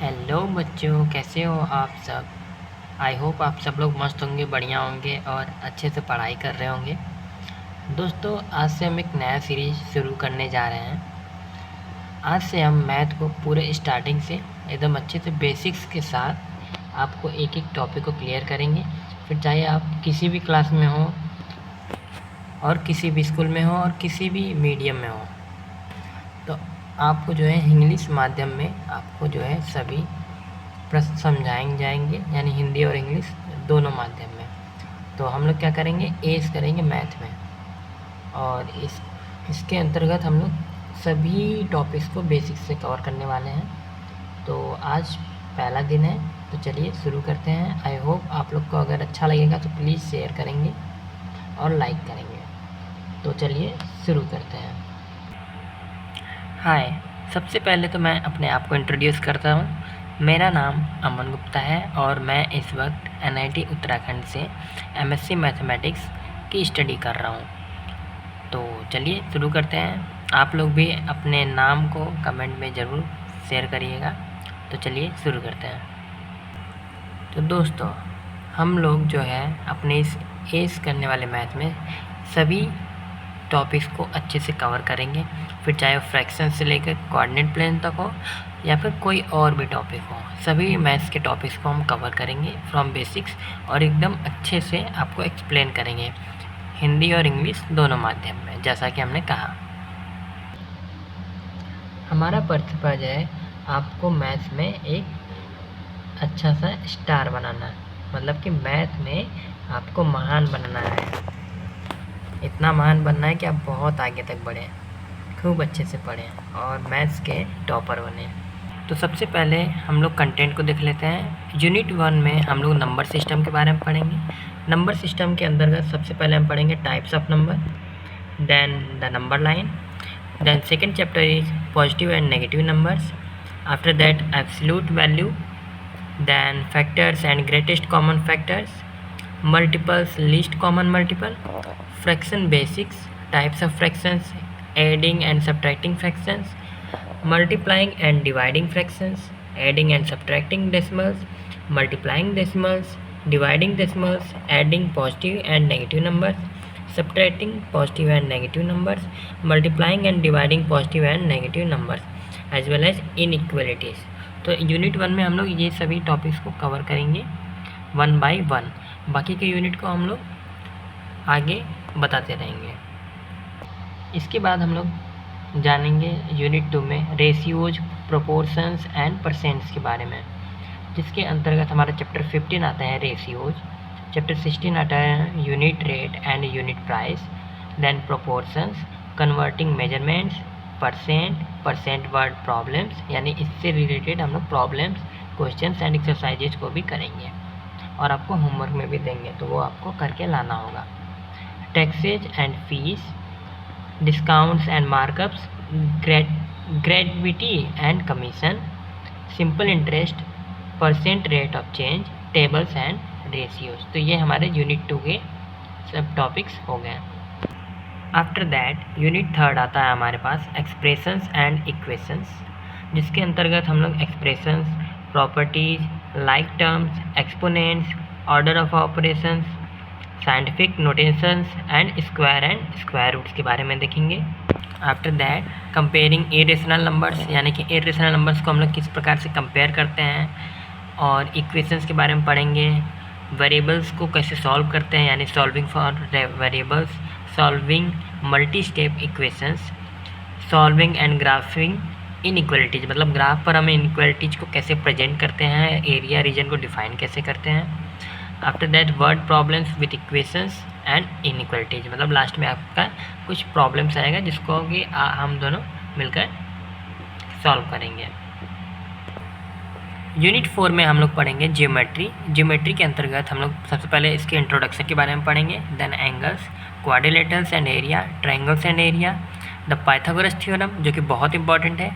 Hello बच्चों, कैसे हो आप सब। आई होप आप सब लोग मस्त होंगे, बढ़िया होंगे और अच्छे से पढ़ाई कर रहे होंगे। दोस्तों, आज से हम एक नया सीरीज शुरू करने जा रहे हैं। आज से हम मैथ को पूरे स्टार्टिंग से एकदम अच्छे से बेसिक्स के साथ आपको एक एक टॉपिक को क्लियर करेंगे। फिर चाहे आप किसी भी क्लास में हो और किसी भी स्कूल में हो और किसी भी मीडियम में हो, तो आपको जो है इंग्लिश माध्यम में आपको जो है सभी प्रश्न समझाएंगे जाएंगे, यानी हिंदी और इंग्लिश दोनों माध्यम में। तो हम लोग क्या करेंगे, एस करेंगे मैथ में, और इसके अंतर्गत हम लोग सभी टॉपिक्स को बेसिक से कवर करने वाले हैं। तो आज पहला दिन है, तो चलिए शुरू करते हैं। आई होप आप लोग को अगर अच्छा लगेगा तो प्लीज़ शेयर करेंगे और लाइक करेंगे। तो चलिए शुरू करते हैं। हाय, सबसे पहले तो मैं अपने आप को इंट्रोड्यूस करता हूँ। मेरा नाम अमन गुप्ता है और मैं इस वक्त NIT उत्तराखंड से MSc मैथमेटिक्स की स्टडी कर रहा हूँ। तो चलिए शुरू करते हैं। आप लोग भी अपने नाम को कमेंट में ज़रूर शेयर करिएगा। तो चलिए शुरू करते हैं। तो दोस्तों, हम लोग जो है अपने इस एस करने वाले मैथ में सभी टॉपिक्स को अच्छे से कवर करेंगे। फिर चाहे फ्रैक्शन से लेकर कोऑर्डिनेट प्लेन तक हो या फिर कोई और भी टॉपिक हो, सभी मैथ्स के टॉपिक्स को हम कवर करेंगे फ्रॉम बेसिक्स, और एकदम अच्छे से आपको एक्सप्लेन करेंगे हिंदी और इंग्लिश दोनों माध्यम में। जैसा कि हमने कहा, हमारा पर्पज़ है आपको मैथ्स में एक अच्छा सा स्टार बनाना है, मतलब कि मैथ में आपको महान बनना है। इतना महान बनना है कि आप बहुत आगे तक बढ़ें, खूब अच्छे से पढ़ें और मैथ्स के टॉपर बने। तो सबसे पहले हम लोग कंटेंट को देख लेते हैं। यूनिट 1 में हम लोग नंबर सिस्टम के बारे में पढ़ेंगे। नंबर सिस्टम के अंतर्गत सबसे पहले हम पढ़ेंगे types of number, then the number line, then second chapter is positive and negative numbers, after that absolute value, then factors and greatest common factors, multiples, least common multiple, fraction basics, types of fractions, adding and subtracting fractions, multiplying and dividing fractions, adding and subtracting decimals, multiplying decimals, dividing decimals, adding positive and negative numbers, subtracting positive and negative numbers, multiplying and dividing positive and negative numbers, as well as inequalities। तो unit 1 में हम लोग ये सभी topics को cover करेंगे 1 by 1। बाकी के यूनिट को हम लोग आगे बताते रहेंगे। इसके बाद हम लोग जानेंगे यूनिट 2 में रेशियोज, प्रोपोर्शंस एंड परसेंट्स के बारे में, जिसके अंतर्गत हमारा चैप्टर 15 आता है रेशियोज, चैप्टर 16 आता है unit rate and unit price, then proportions, converting measurements, percent word problems, यानी इससे रिलेटेड हम लोग प्रॉब्लम्स, क्वेश्चंस एंड एक्सरसाइजेज को भी करेंगे और आपको होमवर्क में भी देंगे, तो वो आपको करके लाना होगा। Taxes and fees, discounts and markups, gratuity and commission, simple interest, percent rate of change, tables and ratios. तो ये हमारे यूनिट 2 के सब टॉपिक्स हो गए। आफ्टर दैट यूनिट 3 आता है हमारे पास एक्सप्रेशंस एंड इक्वेशंस, जिसके अंतर्गत हम लोग expressions, properties, like terms, exponents, order of operations, scientific notations and square roots के बारे में देखेंगे। After that comparing irrational numbers, यानी कि इरेशनल नंबर्स को हम लोग किस प्रकार से कंपेयर करते हैं, और इक्वेशंस के बारे में पढ़ेंगे। वेरिएबल्स को कैसे सॉल्व करते हैं, यानी solving for variables, solving multi step equations, solving and graphic inequalities, मतलब ग्राफ पर हम इनइक्वालिटीज़ को कैसे प्रेजेंट करते हैं, एरिया रीजन को डिफाइन कैसे करते हैं। After that word problems with equations and inequalities, मतलब लास्ट में आपका कुछ प्रॉब्लम्स आएगा जिसको कि हम दोनों मिलकर सॉल्व करेंगे। यूनिट 4 में हम लोग पढ़ेंगे ज्योमेट्री। ज्योमेट्री के अंतर्गत हम लोग सबसे पहले इसके इंट्रोडक्शन के बारे में पढ़ेंगे, then angles, quadrilaterals and area, triangles and area, the Pythagoras theorem जो कि बहुत इंपॉर्टेंट है,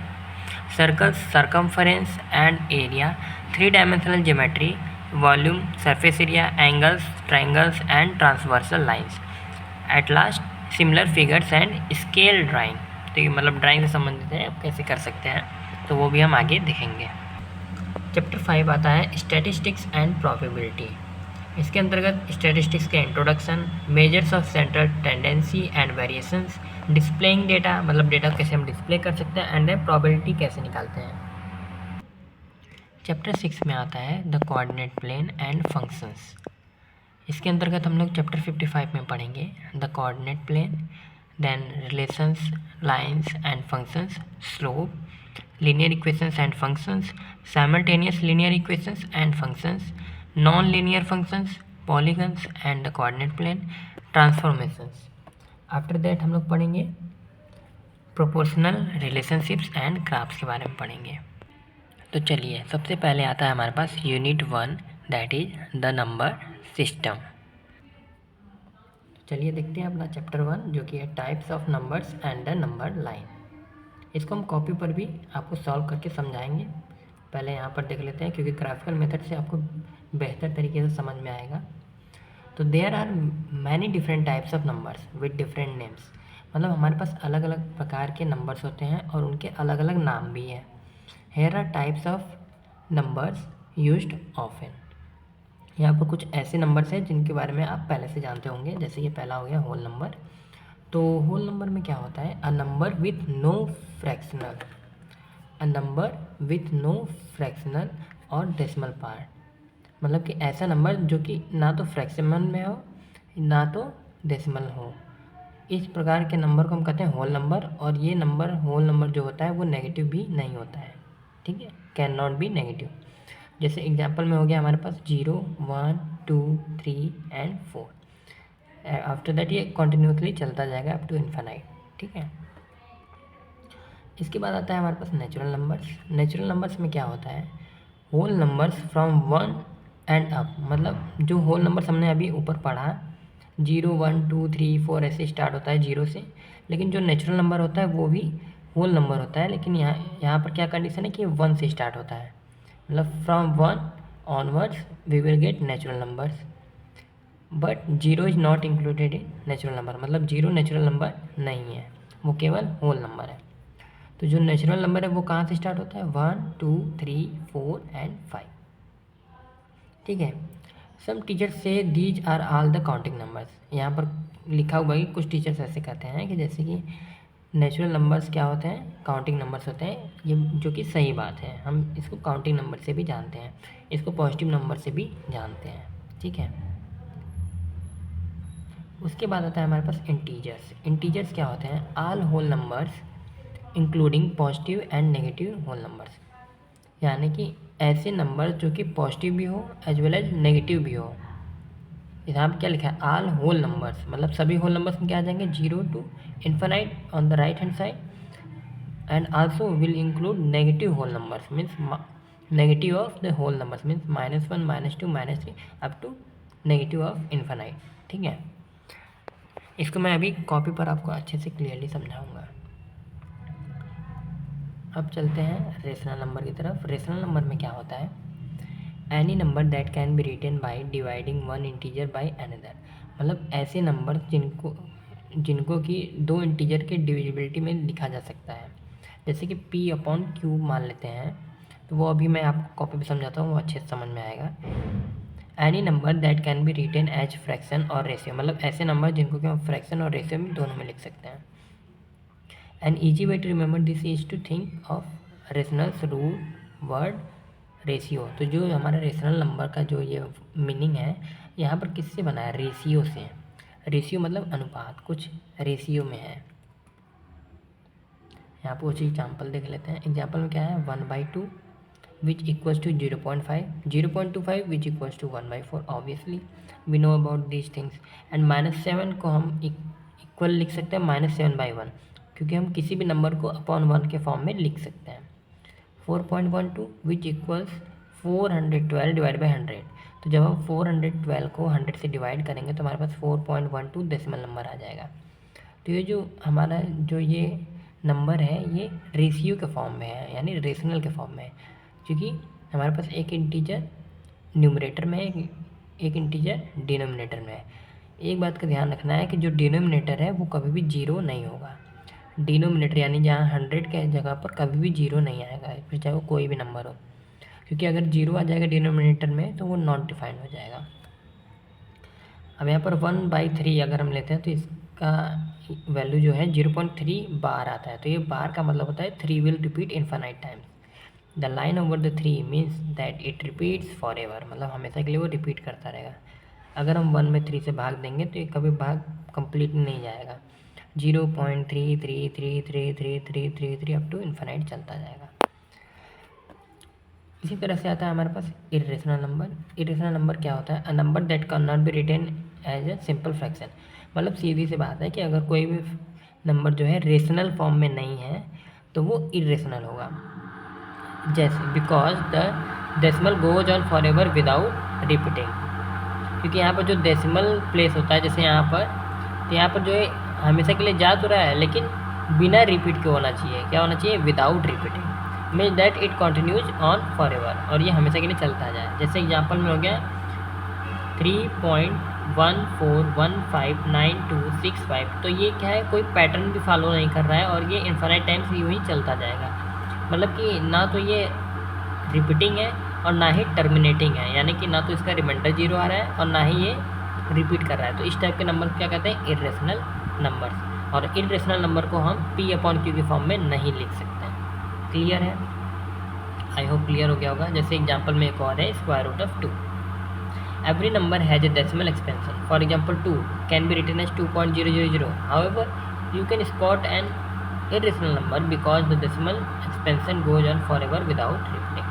circles, circumference and area, 3 dimensional geometry, volume, surface area, angles, triangles and transversal lines, at last similar figures and scale drawing. तो ये मतलब drawing से संबंधित है, आप कैसे कर सकते हैं, तो वो भी हम आगे देखेंगे। चैप्टर 5 आता है स्टैटिस्टिक्स एंड प्रोबेबिलिटी। इसके अंतर्गत स्टैटिस्टिक्स के introduction, measures of central tendency and variations, displaying data मतलब डेटा कैसे हम डिस्प्ले कर सकते हैं, एंड प्रोबेबिलिटी कैसे निकालते हैं। चैप्टर 6 में आता है the coordinate plane and functions. इसके अंतर्गत हम लोग चैप्टर 55 में पढ़ेंगे the coordinate plane, then relations, lines and functions, slope, linear equations and functions, simultaneous linear equations and functions, non-linear functions, polygons and the coordinate plane, transformations. After that हम लोग पढ़ेंगे proportional relationships and graphs के बारे में पढ़ेंगे। तो चलिए सबसे पहले आता है हमारे पास unit 1 that is the number system. चलिए देखते हैं अपना चैप्टर 1 जो कि है types of numbers and the number line. इसको हम कॉपी पर भी आपको सॉल्व करके समझाएंगे। पहले यहाँ पर देख लेते हैं क्योंकि ग्राफिकल मेथड से आपको बेहतर तरीके से समझ में आएगा। तो there are many different types of numbers with different names, मतलब हमारे पास अलग अलग प्रकार के नंबर्स होते हैं और उनके अलग अलग नाम भी हैं। Here are types of numbers used often. यहाँ पर कुछ ऐसे नंबर्स हैं जिनके बारे में आप पहले से जानते होंगे, जैसे ये पहला हो गया होल नंबर। तो होल नंबर में क्या होता है, a number with no fractional, a number with no fractional और डेसिमल पार्ट, मतलब कि ऐसा नंबर जो कि ना तो फ्रैक्शनल में हो ना तो डेसिमल हो। इस प्रकार के नंबर को हम कहते हैं होल नंबर। और ये नंबर होल नंबर जो होता है वो नेगेटिव भी नहीं होता है, ठीक है, कैन नॉट बी नेगेटिव। जैसे एग्जांपल में हो गया हमारे पास 0, 1, 2, 3 एंड 4। आफ्टर दैट ये कंटिन्यूसली चलता जाएगा अप टू इन्फिनाइट, ठीक है। इसके बाद आता है हमारे पास नेचुरल नंबर्स। नेचुरल नंबर्स में क्या होता है, whole numbers from 1 and up, मतलब जो होल नंबर्स हमने अभी ऊपर पढ़ा 0, 1, 2, 3, 4 ऐसे स्टार्ट होता है 0 से, लेकिन जो नेचुरल नंबर होता है वो भी होल नंबर होता है, लेकिन यहाँ पर क्या कंडीशन है कि 1 से स्टार्ट होता है, मतलब from 1 onwards we will get natural numbers, but 0 is not included in natural number, मतलब 0 नेचुरल नंबर नहीं है, वो केवल होल नंबर है। तो जो नेचुरल नंबर है वो कहाँ से स्टार्ट होता है, 1, 2, 3, 4 एंड 5, ठीक है। सम टीचर्स से these are all the counting numbers. यहाँ पर लिखा हुआ है कि कुछ टीचर्स ऐसे कहते हैं कि जैसे कि नेचुरल नंबर्स क्या होते हैं, काउंटिंग नंबर्स होते हैं, ये जो कि सही बात है। हम इसको काउंटिंग नंबर से भी जानते हैं, इसको पॉजिटिव नंबर से भी जानते हैं, ठीक है। उसके बाद आता है हमारे पास इंटीजर्स। इंटीजर्स क्या होते हैं, all whole numbers including positive and negative whole numbers, यानी कि ऐसे नंबर जो कि पॉजिटिव भी हो एज वेल एज नेगेटिव भी हो। यहाँ पर क्या लिखा है, ऑल होल नंबर्स, मतलब सभी होल नंबर्स में क्या आ जाएंगे, 0 to infinite on the right hand side, and also will include negative whole numbers, means negative of the whole numbers, means -1, -2, -3 up to negative of infinite, ठीक है। इसको मैं अभी कॉपी पर आपको अच्छे से क्लियरली समझाऊंगा। अब चलते हैं रेशनल नंबर की तरफ। रेशनल नंबर में क्या होता है, any number that can be written by dividing one integer by another, मतलब ऐसे नंबर जिनको कि दो इंटीजर के डिविजिबिलिटी में लिखा जा सकता है, जैसे कि p/q मान लेते हैं, तो वो अभी मैं आपको कॉपी पे समझाता हूँ, वो अच्छे से समझ में आएगा। Any number that can be written as fraction और रेशियो, मतलब ऐसे नंबर जिनको कि हम फ्रैक्शन और रेशियो में दोनों में लिख सकते हैं। An easy way to remember this is to think of rationals root word ratio. तो जो हमारा रेशनल नंबर का जो ये मीनिंग है यहाँ पर किससे बना है, रेशियो से। रेशियो मतलब अनुपात, कुछ रेशियो में है। यहाँ पर कुछ एग्जाम्पल देख लेते हैं। एग्जाम्पल में क्या है, 1/2 which equals to 0.5, 0.25 which equals to 1/4, obviously we know about these things। and -7 को हम इक्वल लिख सकते हैं -7/1, क्योंकि हम किसी भी नंबर को अपॉन 1 के फॉर्म में लिख सकते हैं। 4.12 which equals 412 डिवाइड बाई 100, तो जब हम 412 को 100 से डिवाइड करेंगे तो हमारे पास 4.12 डेसिमल नंबर आ जाएगा। तो ये जो हमारा जो ये नंबर है ये रेशियो के फॉर्म में है, यानी रेशनल के फॉर्म में है, क्योंकि हमारे पास एक इंटीजर न्यूमरेटर में है, एक इंटीजर डिनोमिनेटर में है। एक बात का ध्यान रखना है कि जो डिनोमिनेटर है वो कभी भी 0 नहीं होगा। डिनोमिनेटर यानी जहाँ 100 के जगह पर कभी भी 0 नहीं आएगा, फिर चाहे वो कोई भी नंबर हो, क्योंकि अगर 0 आ जाएगा डिनोमिनेटर में तो वो नॉन डिफाइंड हो जाएगा। अब यहाँ पर 1/3 अगर हम लेते हैं तो इसका वैल्यू जो है 0.3 बार आता है। तो ये बार का मतलब होता है 3 will repeat infinite times. The line over the 3 means that it repeats for ever, मतलब हमेशा के लिए वो रिपीट करता रहेगा। अगर हम 1 में 3 से भाग देंगे तो ये कभी भाग कंप्लीट नहीं जाएगा। 0.33333333 अप टू इन्फाइनाइट चलता जाएगा। इसी तरह से आता है हमारे पास इरेशनल नंबर। इरेशनल नंबर क्या होता है? A number that can not be written as a simple fraction. मतलब सीधी सी बात है कि अगर कोई भी नंबर जो है रेशनल फॉर्म में नहीं है तो वो इरेशनल होगा। जैसे because the decimal goes on forever without repeating, क्योंकि यहाँ पर जो डेसिमल प्लेस होता है जैसे यहाँ पर, तो यहाँ पर जो है हमेशा के लिए जा तो रहा है लेकिन बिना रिपीट के होना चाहिए। क्या होना चाहिए? Without repeating, means that it continues on for ever, और ये हमेशा के लिए चलता जाए। जैसे एग्जाम्पल में हो गया 3.14159265, तो ये क्या है? कोई पैटर्न भी फॉलो नहीं कर रहा है और ये इन्फाइनाइट टाइम्स यूँ ही चलता जाएगा। मतलब कि ना तो ये रिपीटिंग है और ना ही टर्मिनेटिंग है, यानी कि ना तो इसका रिमाइंडर 0 आ रहा है और ना ही ये रिपीट कर रहा है। तो इस टाइप के नंबर क्या कहते हैं? Irrational numbers. और इरेशनल नंबर को हम P/Q के फॉर्म में नहीं लिख सकते हैं। क्लियर है? आई होप क्लियर हो गया होगा। जैसे एग्जांपल में एक और है √2। Every number has a decimal expansion. For example 2 can be written as 2.000। However you can spot an irrational number because the decimal expansion goes on forever without repeating.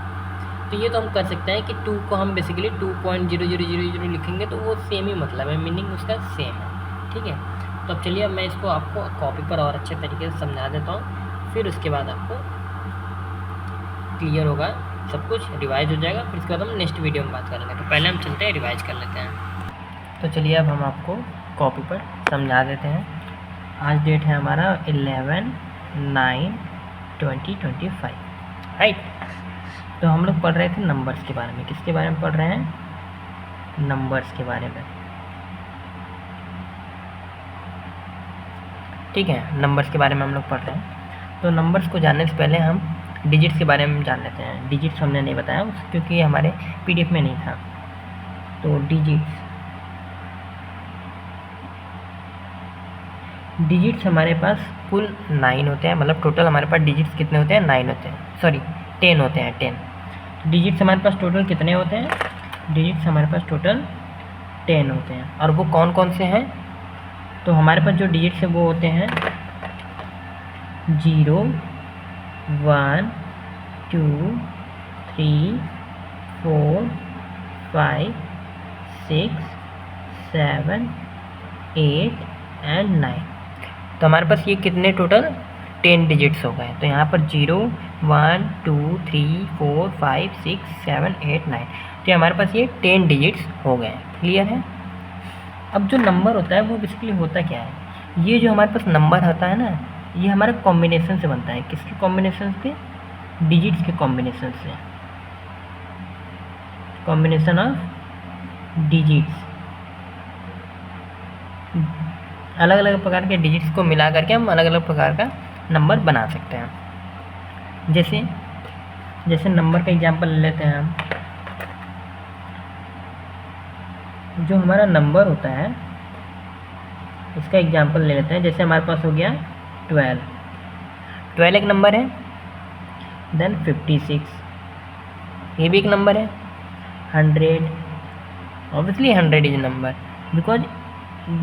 तो ये तो हम कर सकते हैं कि 2 को हम बेसिकली 2.0000 लिखेंगे तो वो सेम ही मतलब है, मीनिंग उसका सेम है। ठीक है, तो अब चलिए मैं इसको आपको कॉपी पर और अच्छे तरीके से समझा देता हूँ, फिर उसके बाद आपको क्लियर होगा, सब कुछ रिवाइज हो जाएगा। फिर उसके बाद हम नेक्स्ट वीडियो में बात करेंगे। तो पहले हम चलते हैं रिवाइज कर लेते हैं। तो चलिए अब हम आपको कॉपी पर समझा देते हैं। आज डेट है हमारा 11/9/2025, राइट। तो हम लोग पढ़ रहे थे नंबर्स के बारे में। किसके बारे में पढ़ रहे हैं? नंबर्स के बारे में। ठीक है, नंबर्स के बारे में हम लोग पढ़ रहे हैं। तो नंबर्स को जानने से पहले हम डिजिट्स के बारे में जान लेते हैं। डिजिट्स हमने नहीं बताया क्योंकि हमारे PDF में नहीं था। तो डिजिट्स हमारे पास कुल 9 होते हैं। मतलब टोटल हमारे पास डिजिट्स कितने होते हैं? 9 होते हैं, सॉरी 10 होते हैं, 10। डिजिट्स हमारे पास टोटल कितने होते हैं? डिजिट्स हमारे पास टोटल 10 होते हैं। और वो कौन कौन से हैं? तो हमारे पास जो डिजिट्स है वो होते हैं 0, 1, 2, 3, 4, 5, 6, 7, 8 एंड 9। तो हमारे पास ये कितने टोटल 10 डिजिट्स हो गए। तो यहाँ पर 0, 1, 2, 3, 4, 5, 6, 7, 8, 9। तो हमारे पास ये 10 डिजिट्स हो गए। क्लियर है? अब जो नंबर होता है वो बेसिकली होता क्या है? ये जो हमारे पास नंबर होता है ना, ये हमारे कॉम्बिनेशन से बनता है। किसके कॉम्बिनेशन से? डिजिट्स के कॉम्बिनेशन से। कॉम्बिनेशन ऑफ डिजिट्स, अलग अलग प्रकार के डिजिट्स को मिला करके हम अलग अलग प्रकार का नंबर बना सकते हैं। जैसे नंबर का एग्जांपल ले लेते हैं हम। जो हमारा नंबर होता है उसका एग्जांपल ले लेते हैं। जैसे हमारे पास हो गया 12 एक नंबर है। देन 56, ये भी एक नंबर है। 100, obviously 100 is number because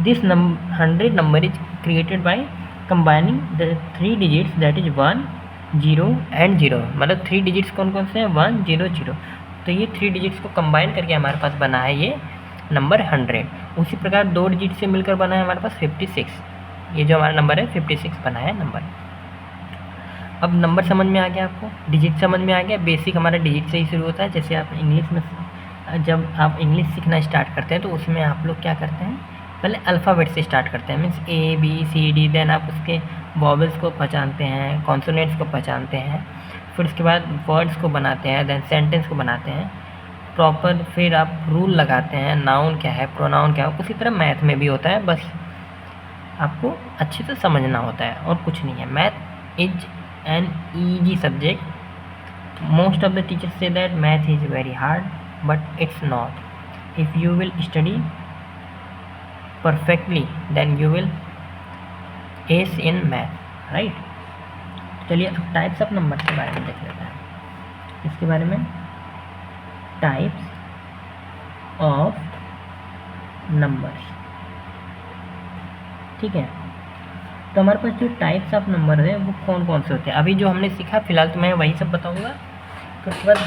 this 100 number is created by combining the 3 digits, that is 1, 0 and 0। मतलब 3 डिजिट्स कौन कौन से हैं? 1, 0, 0। तो ये 3 डिजिट्स को कंबाइन करके हमारे पास बना है ये नंबर 100। उसी प्रकार 2 डिजिट से मिलकर बना है हमारे पास 56। ये जो हमारा नंबर है 56 बना है नंबर। अब नंबर समझ में आ गया आपको, डिजिट समझ में आ गया। बेसिक हमारा डिजिट से ही शुरू होता है। जैसे आप इंग्लिश में, जब आप इंग्लिश सीखना स्टार्ट करते हैं तो उसमें आप लोग क्या करते हैं? पहले अल्फ़ाबेट से स्टार्ट करते हैं, मीन्स ABCD। देन आप उसके वॉवल्स को पहचानते हैं, कॉन्सोनेंट्स को पहचानते हैं, फिर उसके बाद वर्ड्स को बनाते हैं, देन सेंटेंस को बनाते हैं प्रॉपर। फिर आप रूल लगाते हैं, नाउन क्या है, प्रोनाउन क्या है। उसी तरह मैथ में भी होता है, बस आपको अच्छे से समझना होता है और कुछ नहीं है। Math is an easy subject Most of the teachers say that math is very hard, but it's not. If you will study perfectly, then you will ace in math, right? चलिए अब टाइप्स ऑफ नंबर के बारे में देख लेते हैं। इसके बारे में टाइप्स ऑफ नंबर्स, ठीक है। तो हमारे पास जो टाइप्स ऑफ नंबर है वो कौन कौन से होते हैं, अभी जो हमने सीखा फिलहाल तो मैं वही सब बताऊंगा। तो उसके बाद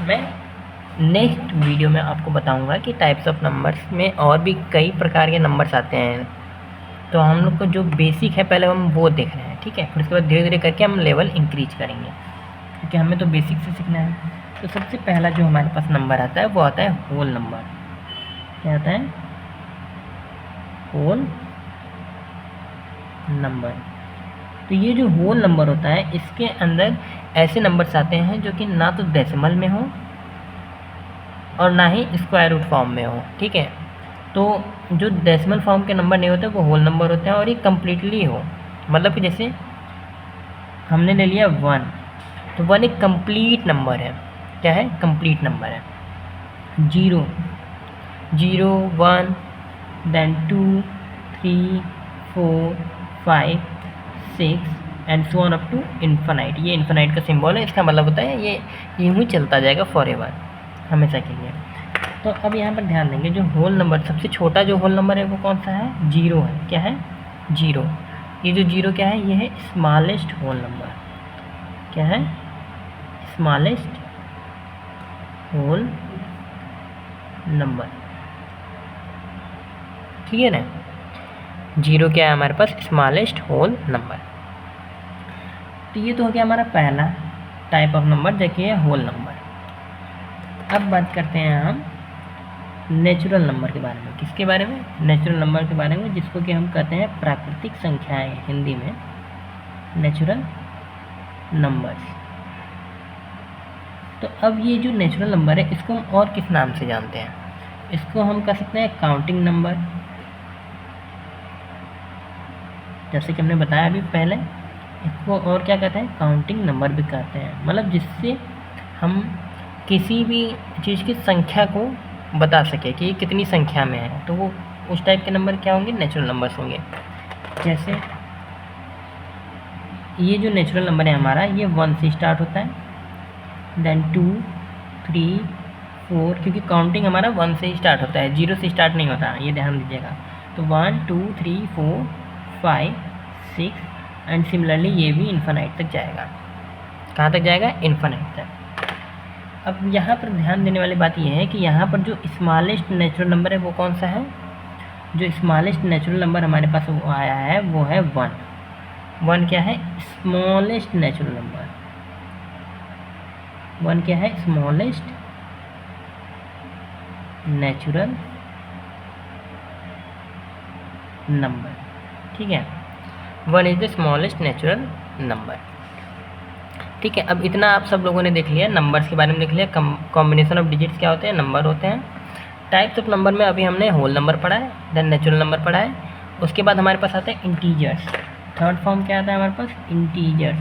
मैं नेक्स्ट वीडियो में आपको बताऊंगा कि टाइप्स ऑफ नंबर्स में और भी कई प्रकार के नंबर्स आते हैं। तो हम लोग को जो बेसिक है पहले हम वो देख रहे हैं, ठीक है। फिर उसके बाद धीरे धीरे करके हम लेवल इंक्रीज करेंगे, क्योंकि हमें तो बेसिक से सीखना है। तो सबसे पहला जो हमारे पास नंबर आता है वो आता है होल नंबर। क्या आता है? Whole number. तो ये जो होल नंबर होता है इसके अंदर ऐसे नंबर्स आते हैं जो कि ना तो डेसिमल में हो और ना ही स्क्वायर रूट फॉर्म में हो, ठीक है। तो जो डेसिमल फॉर्म के नंबर नहीं होते वो होल नंबर होते हैं, और ये कम्प्लीटली हो, मतलब कि जैसे हमने ले लिया 1, तो 1 एक कंप्लीट नंबर है। क्या है? कंप्लीट नंबर है। 0, 0, 1, then 2, 3, 4, 5, 6 and so on up to infinite. ये इन्फिनाइट का सिंबल है, इसका मतलब होता है ये यूँ ही चलता जाएगा फॉरएवर, हमेशा के लिए। तो अब यहाँ पर ध्यान देंगे, जो होल नंबर सबसे छोटा जो होल नंबर है वो कौन सा है? 0 है। क्या है? 0। ये जो 0 क्या है? ये है स्मॉलेस्ट होल नंबर। क्या है? स्मॉलेस्ट होल नंबर, ठीक है ना। 0 क्या है हमारे पास? Smallest whole number. तो ये तो हो गया हमारा पहला टाइप ऑफ नंबर, देखिए होल नंबर। अब बात करते हैं हम नेचुरल नंबर के बारे में। किसके बारे में? नेचुरल नंबर के बारे में, जिसको कि हम कहते हैं प्राकृतिक संख्याएं हिंदी में, नेचुरल नंबर्स। तो अब ये जो नेचुरल नंबर है इसको हम और किस नाम से जानते हैं? इसको हम कह सकते हैं काउंटिंग नंबर, जैसे कि हमने बताया अभी पहले। इसको और क्या कहते हैं? काउंटिंग नंबर भी कहते हैं, मतलब जिससे हम किसी भी चीज़ की संख्या को बता सके कि ये कितनी संख्या में है, तो वो उस टाइप के नंबर क्या होंगे? नेचुरल नंबर्स होंगे। जैसे ये जो नेचुरल नंबर है हमारा, ये 1 से स्टार्ट होता है, देन 2, 3, 4, क्योंकि काउंटिंग हमारा 1 से ही स्टार्ट होता है, 0 से स्टार्ट नहीं होता, ये ध्यान दीजिएगा। तो 1, 2, 3, 4, 5, 6 एंड सिमिलरली ये भी इन्फिनाइट तक जाएगा। कहाँ तक जाएगा? इन्फिनाइट तक। अब यहाँ पर ध्यान देने वाली बात यह है कि यहाँ पर जो स्मॉलेस्ट नेचुरल नंबर है वो कौन सा है? जो स्मॉलेस्ट नेचुरल नंबर हमारे पास वो आया है वो है 1। 1 क्या है? Smallest natural number. 1 क्या है? स्मॉलेस्ट नेचुरल नंबर, ठीक है। 1 is the smallest natural number, ठीक है। अब इतना आप सब लोगों ने देख लिया, नंबर्स के बारे में देख लिया, कॉम्बिनेशन ऑफ डिजिट्स क्या होते हैं, नंबर होते हैं। टाइप्स ऑफ नंबर में अभी हमने होल नंबर पढ़ा है, देन नेचुरल नंबर पढ़ा है। उसके बाद हमारे पास आता है इंटीजर्स। थर्ड फॉर्म क्या आता है हमारे पास? इंटीजर्स।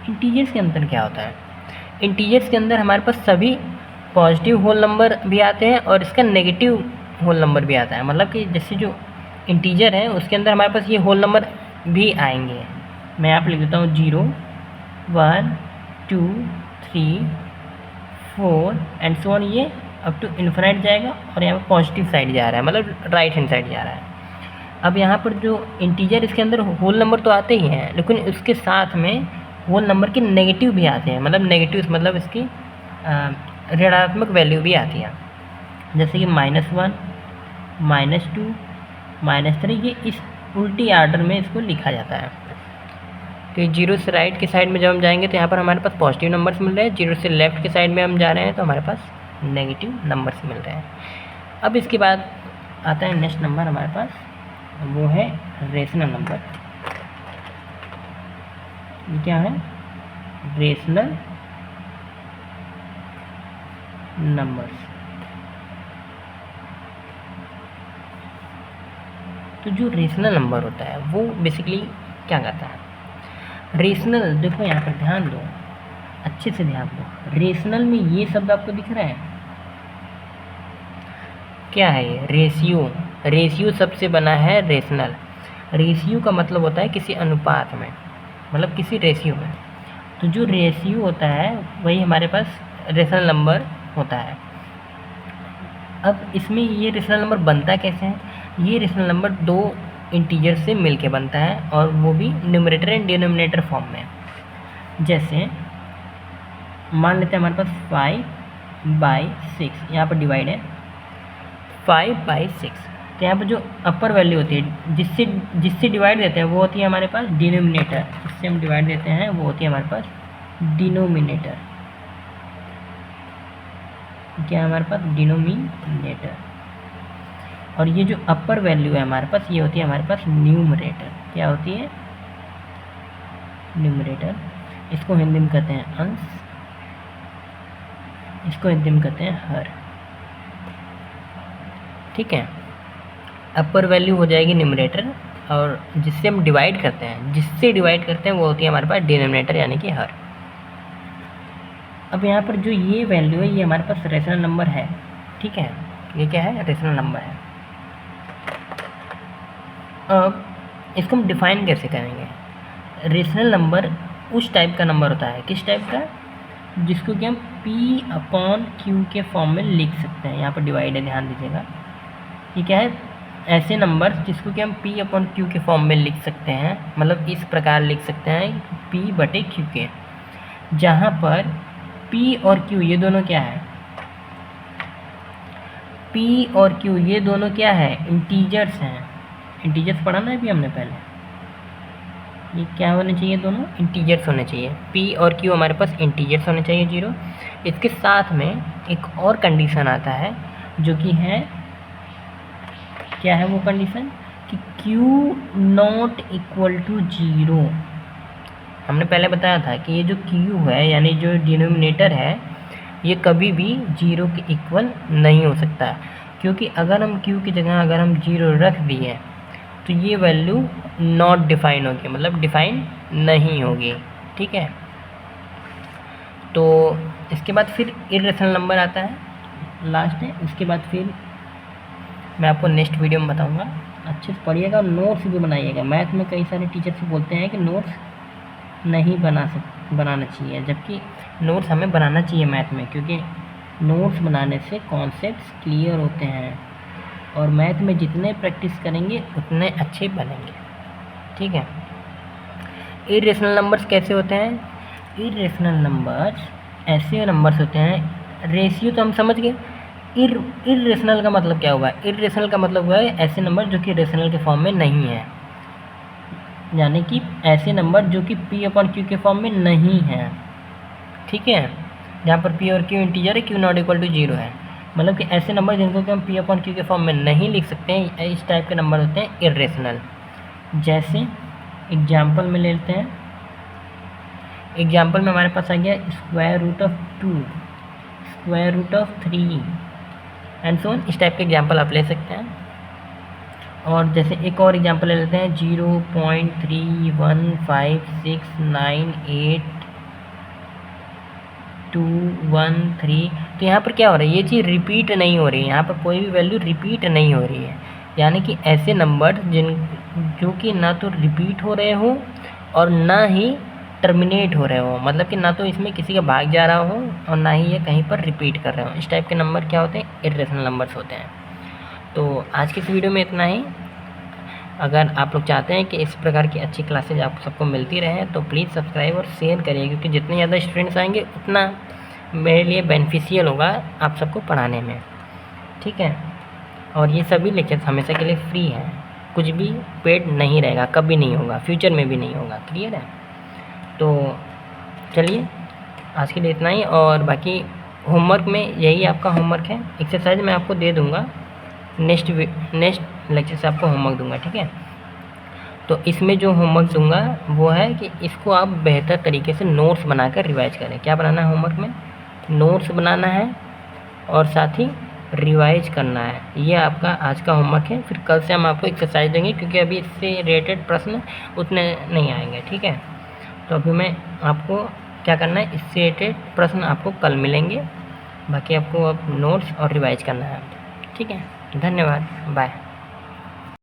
इंटीजर्स के अंदर क्या होता है? इंटीजर्स के अंदर हमारे पास सभी पॉजिटिव होल नंबर भी आते हैं और इसका नेगेटिव होल नंबर भी आता है, मतलब कि जैसे जो इंटीजर है उसके अंदर हमारे पास ये होल नंबर भी आएंगे। मैं यहाँ पे लिख देता हूँ 0, 1, 2, 3, 4 एंड सो ऑन, ये अप टू इन्फिनाइट जाएगा और यहाँ पे पॉजिटिव साइड जा रहा है, मतलब राइट हैंड साइड जा रहा है। अब यहाँ पर जो इंटीजर इसके अंदर होल नंबर तो आते ही हैं, लेकिन उसके साथ में होल नंबर के नेगेटिव भी आते हैं, मतलब नेगेटिव मतलब इसकी ऋणात्मक वैल्यू भी आती है, जैसे कि -1, -2, -3। ये इस उल्टी आर्डर में इसको लिखा जाता है। तो 0 से राइट के साइड में जब हम जाएंगे तो यहाँ पर हमारे पास पॉजिटिव नंबर्स मिल रहे हैं, 0 से लेफ्ट के साइड में हम जा रहे हैं तो हमारे पास नेगेटिव नंबर्स मिल रहे हैं। अब इसके बाद आता है नेक्स्ट नंबर हमारे पास, वो है रेशनल नंबर। ये क्या है? Rational numbers. तो जो रेशनल नंबर होता है वो बेसिकली क्या कहता है, रेशनल, देखो यहाँ पर ध्यान दो, अच्छे से ध्यान दो, रेशनल में ये शब्द आपको दिख रहा है, क्या है ये, रेशियो। रेशियो सबसे बना है रेशनल। रेशियो का मतलब होता है किसी अनुपात में, मतलब किसी रेशियो में। तो जो रेशियो होता है वही हमारे पास रेशनल नंबर होता है। अब इसमें ये रेशनल नंबर बनता कैसे है, ये रेशनल नंबर दो इंटीजर से मिलके बनता है, और वो भी न्यूमरेटर एंड डिनोमिनेटर फॉर्म में। जैसे मान लेते हैं हमारे पास 5/6, यहाँ पर डिवाइड है 5/6, तो यहाँ पर जो अपर वैल्यू होती है जिससे डिवाइड देते हैं वो होती है हमारे पास डिनोमिनेटर, जिससे हम डिवाइड देते हैं वो होती है हमारे पास डिनोमिनेटर, क्या हमारे पास डिनोमिनेटर। और ये जो अपर वैल्यू है हमारे पास ये होती है हमारे पास न्यूमरेटर, क्या होती है, न्यूमरेटर। इसको हिंदी में कहते हैं अंश, इसको हिंदी में कहते हैं हर, ठीक है। अपर वैल्यू हो जाएगी न्यूमरेटर, और जिससे हम डिवाइड करते हैं वो होती है हमारे पास डिनोमिनेटर यानी कि हर। अब यहाँ पर जो ये वैल्यू है ये हमारे पास रेशनल नंबर है, ठीक है, ये क्या है, रेशनल नंबर है। अब इसको हम डिफाइन कैसे करेंगे, रेशनल नंबर उस टाइप का नंबर होता है, किस टाइप का, जिसको कि हम P/Q के फॉर्म में लिख सकते हैं। यहाँ पर डिवाइड है, ध्यान दीजिएगा, ये क्या है, ऐसे नंबर जिसको कि हम P/Q के फॉर्म में लिख सकते हैं, मतलब इस प्रकार लिख सकते हैं P/Q के, जहाँ पर P और Q ये दोनों क्या है, P और Q ये दोनों क्या है, इंटीजर्स हैं। इंटीजर्स पढ़ा ना अभी हमने पहले, ये क्या होने चाहिए, दोनों इंटीजर्स होने चाहिए। P और Q हमारे पास इंटीजर्स होने चाहिए 0। इसके साथ में एक और कंडीशन आता है जो कि है, क्या है वो कंडीशन, कि Q नॉट इक्वल टू 0। हमने पहले बताया था कि ये जो Q है यानी जो डिनोमिनेटर है ये कभी भी 0 के इक्वल नहीं हो सकता, क्योंकि अगर हम Q की जगह अगर हम 0 रख दिए तो ये वैल्यू नॉट डिफाइन होगी, मतलब डिफाइन नहीं होगी, ठीक है। तो इसके बाद फिर इर्रेशनल नंबर आता है, लास्ट है। उसके बाद फिर मैं आपको नेक्स्ट वीडियो में बताऊंगा, अच्छे से पढ़िएगा, नोट्स भी बनाइएगा। मैथ में कई सारे टीचर्स बोलते हैं कि नोट्स नहीं बनाना चाहिए, जबकि नोट्स हमें बनाना चाहिए मैथ में, क्योंकि नोट्स बनाने से कॉन्सेप्ट्स क्लियर होते हैं, और मैथ में जितने प्रैक्टिस करेंगे उतने अच्छे बनेंगे, ठीक है। इर्रेशनल नंबर्स कैसे होते हैं, इर्रेशनल नंबर्स ऐसे नंबर्स होते हैं, रेशियो तो हम समझ गए। इर्रेशनल का मतलब क्या हुआ, इर्रेशनल का मतलब हुआ है ऐसे नंबर जो कि रेशनल के फॉर्म में नहीं है, यानी कि ऐसे नंबर जो कि P/Q के फॉर्म में नहीं है, ठीक है। जहाँ पर P और Q इंटीजर है, Q नॉट इक्वल टू 0 है, मतलब कि ऐसे नंबर जिनको कि हम P/Q के फॉर्म में नहीं लिख सकते हैं, इस टाइप के नंबर होते हैं इर्रेशनल। जैसे एग्जाम्पल में लेते हैं, एग्जाम्पल में हमारे पास आ गया √2, √3 एंड सो ऑन, इस टाइप के एग्जाम्पल आप ले सकते हैं। और जैसे एक और एग्जाम्पल ले लेते हैं 0.315698213। तो यहाँ पर क्या हो रहा है, ये चीज़ रिपीट नहीं हो रही है, यहाँ पर कोई भी वैल्यू रिपीट नहीं हो रही है, यानी कि ऐसे नंबर जो कि ना तो रिपीट हो रहे हो और ना ही टर्मिनेट हो रहे हो, मतलब कि ना तो इसमें किसी का भाग जा रहा हो और ना ही ये कहीं पर रिपीट कर रहे हो, इस टाइप के नंबर क्या होते हैं, इर्रेशनल नंबर्स होते हैं। तो आज की इस वीडियो में इतना ही। अगर आप लोग चाहते हैं कि इस प्रकार की अच्छी क्लासेज आप सबको मिलती रहे तो प्लीज़ सब्सक्राइब और शेयर करिए, क्योंकि जितने ज़्यादा स्टूडेंट्स आएंगे उतना मेरे लिए बेनिफिशियल होगा आप सबको पढ़ाने में, ठीक है। और ये सभी लेक्चर्स हमेशा के लिए फ्री हैं, कुछ भी पेड नहीं रहेगा, कभी नहीं होगा, फ्यूचर में भी नहीं होगा, क्लियर है। तो चलिए आज के लिए इतना ही, और बाकी होमवर्क में यही आपका होमवर्क है, एक्सरसाइज मैं आपको दे दूँगा, नेक्स्ट लेक्चर से आपको होमवर्क दूंगा, ठीक है। तो इसमें जो होमवर्क दूंगा वो है कि इसको आप बेहतर तरीके से नोट्स बनाकर रिवाइज करें। क्या बनाना है होमवर्क में, नोट्स बनाना है, और साथ ही रिवाइज करना है। ये आपका आज का होमवर्क है। फिर कल से हम आपको एक्सरसाइज देंगे, क्योंकि अभी इससे रिलेटेड प्रश्न उतने नहीं आएंगे, ठीक है। तो अभी मैं आपको क्या करना है, इससे रिलेटेड प्रश्न आपको कल मिलेंगे। बाकी आपको अब नोट्स और रिवाइज करना है, ठीक है। धन्यवाद, बाय।